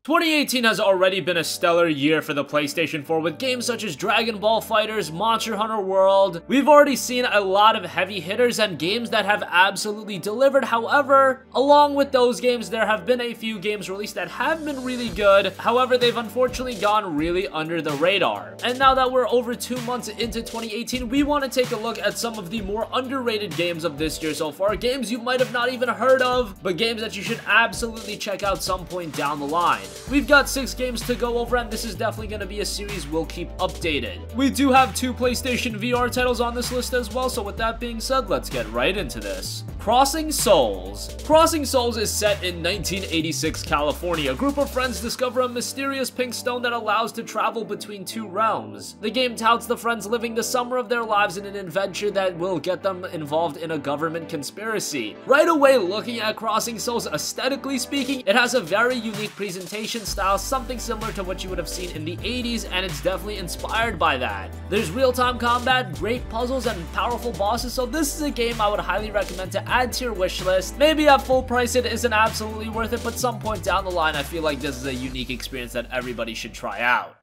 2018 has already been a stellar year for the PlayStation 4 with games such as Dragon Ball FighterZ, Monster Hunter World. We've already seen a lot of heavy hitters and games that have absolutely delivered. However, along with those games, there have been a few games released that have been really good. However, they've unfortunately gone really under the radar. And now that we're over 2 months into 2018, we want to take a look at some of the more underrated games of this year so far. Games you might have not even heard of, but games that you should absolutely check out some point down the line. We've got 6 games to go over, and this is definitely going to be a series we'll keep updated. We do have 2 PlayStation VR titles on this list as well, so with that being said, let's get right into this. Crossing Souls. Crossing Souls is set in 1986 California. A group of friends discover a mysterious pink stone that allows to travel between 2 realms. The game touts the friends living the summer of their lives in an adventure that will get them involved in a government conspiracy. Right away, looking at Crossing Souls, aesthetically speaking, it has a very unique presentation style, something similar to what you would have seen in the 80s, and it's definitely inspired by that. There's real-time combat, great puzzles, and powerful bosses, so this is a game I would highly recommend to add to your wish list. Maybe at full price it isn't absolutely worth it, but some point down the line I feel like this is a unique experience that everybody should try out.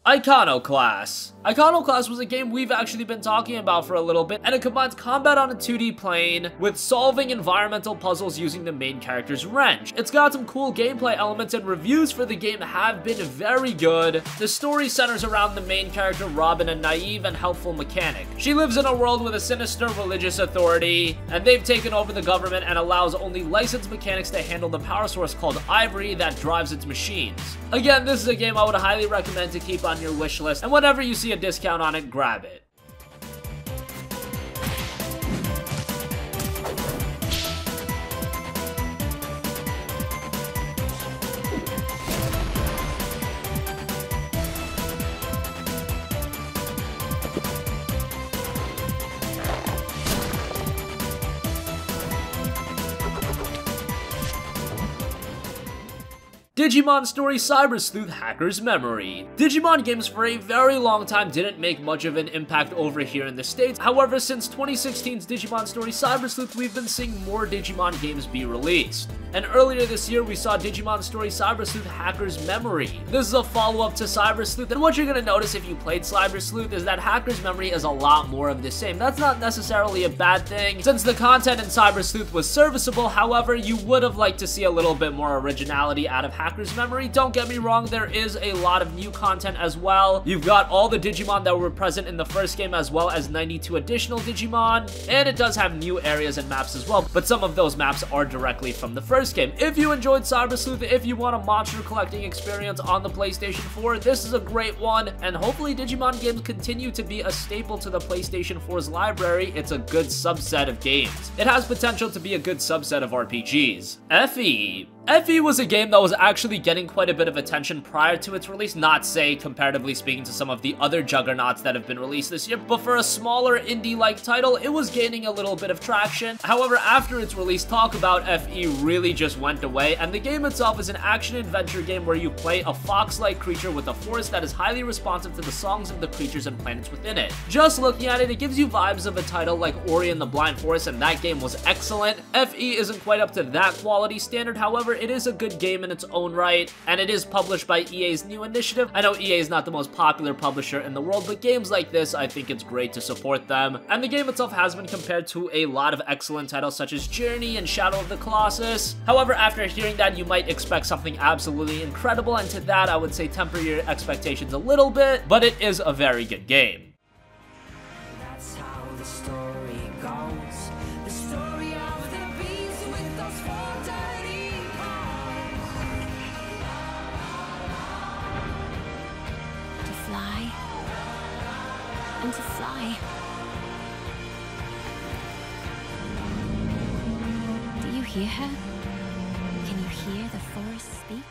Iconoclasts. Iconoclasts was a game we've actually been talking about for a little bit, and it combines combat on a 2D plane with solving environmental puzzles using the main character's wrench. It's got some cool gameplay elements, and reviews for the game have been very good. The story centers around the main character Robin, a naive and helpful mechanic. She lives in a world with a sinister religious authority, and they've taken over the government and allows only licensed mechanics to handle the power source called Ivory that drives its machines. Again, this is a game I would highly recommend to keep on your wish list, and whenever you see a discount on it, grab it. Digimon Story Cyber Sleuth Hacker's Memory. Digimon games for a very long time didn't make much of an impact over here in the States. However, since 2016's Digimon Story Cyber Sleuth, we've been seeing more Digimon games be released. And earlier this year, we saw Digimon Story Cyber Sleuth Hacker's Memory. This is a follow-up to Cyber Sleuth, and what you're going to notice if you played Cyber Sleuth is that Hacker's Memory is a lot more of the same. That's not necessarily a bad thing, since the content in Cyber Sleuth was serviceable. However, you would have liked to see a little bit more originality out of Hacker's Memory. Don't get me wrong, there is a lot of new content as well. You've got all the Digimon that were present in the first game, as well as 92 additional Digimon, and it does have new areas and maps as well, but some of those maps are directly from the first game. If you enjoyed Cyber Sleuth, if you want a monster collecting experience on the PlayStation 4, this is a great one, and hopefully Digimon games continue to be a staple to the PlayStation 4's library. It's a good subset of games. It has potential to be a good subset of RPGs. FeFe. FeFe was a game that was actually getting quite a bit of attention prior to its release, not say comparatively speaking to some of the other juggernauts that have been released this year, but for a smaller indie-like title, it was gaining a little bit of traction. However, after its release, talk about FE really just went away, and the game itself is an action-adventure game where you play a fox-like creature with a forest that is highly responsive to the songs of the creatures and planets within it. Just looking at it, it gives you vibes of a title like Ori and the Blind Forest, and that game was excellent. FE isn't quite up to that quality standard, however, it is a good game in its own right, and it is published by EA's new initiative. I know EA is not the most popular publisher in the world, but games like this, I think it's great to support them. And the game itself has been compared to a lot of excellent titles such as Journey and Shadow of the Colossus. However, after hearing that, you might expect something absolutely incredible, and to that, I would say temper your expectations a little bit, but it is a very good game. That's how the story goes. The story of the beast with those 4 dirty paws. To fly and to fly. Do you hear her? Can you hear the forest speak?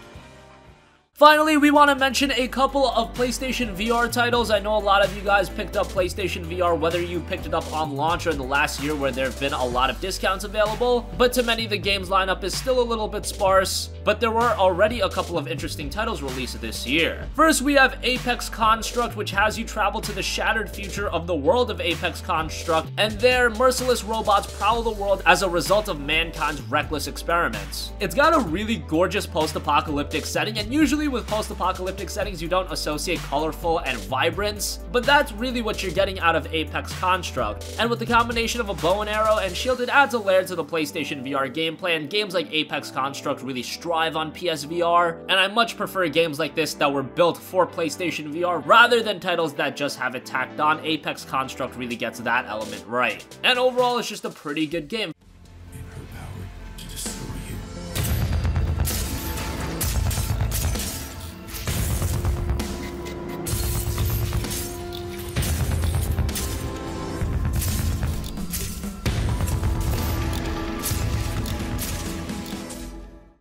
Finally, we want to mention a couple of PlayStation VR titles. I know a lot of you guys picked up PlayStation VR, whether you picked it up on launch or in the last year where there have been a lot of discounts available, but to many, the games lineup is still a little bit sparse, but there were already a couple of interesting titles released this year. First, we have Apex Construct, which has you travel to the shattered future of the world of Apex Construct, and there, merciless robots prowl the world as a result of mankind's reckless experiments. It's got a really gorgeous post-apocalyptic setting, and usually with post-apocalyptic settings, you don't associate colorful and vibrance, but that's really what you're getting out of Apex Construct. And with the combination of a bow and arrow and shield, it adds a layer to the PlayStation VR gameplay, and games like Apex Construct really strive on PSVR, and I much prefer games like this that were built for PlayStation VR rather than titles that just have it tacked on. Apex Construct really gets that element right. And overall, it's just a pretty good game.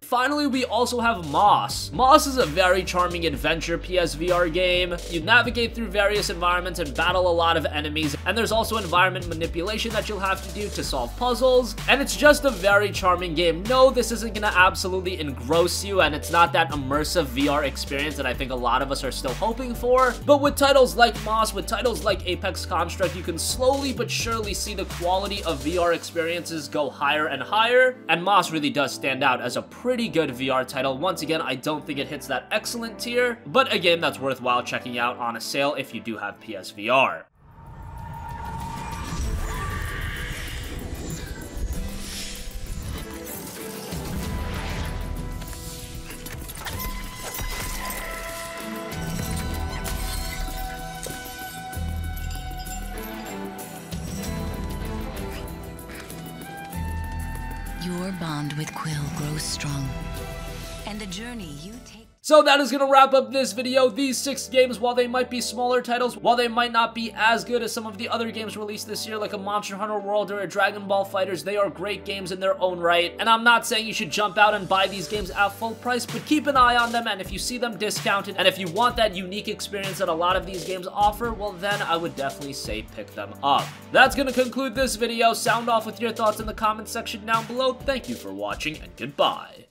Finally, we also have Moss. Moss is a very charming adventure PSVR game. You navigate through various environments and battle a lot of enemies, and there's also environment manipulation that you'll have to do to solve puzzles, and it's just a very charming game. No, this isn't gonna absolutely engross you, and it's not that immersive VR experience that I think a lot of us are still hoping for, but with titles like Moss, with titles like Apex Construct, you can slowly but surely see the quality of VR experiences go higher and higher, and Moss really does stand out as a pretty good VR title. Once again, I don't think it hits that excellent tier, but a game that's worthwhile checking out on a sale if you do have PSVR. Your bond with Quill grows strong, and the journey you take. So that is gonna wrap up this video. These 6 games, while they might be smaller titles, while they might not be as good as some of the other games released this year, like a Monster Hunter World or a Dragon Ball FighterZ, they are great games in their own right. And I'm not saying you should jump out and buy these games at full price, but keep an eye on them, and if you see them discounted, and if you want that unique experience that a lot of these games offer, well then I would definitely say pick them up. That's gonna conclude this video. Sound off with your thoughts in the comments section down below. Thank you for watching, and goodbye.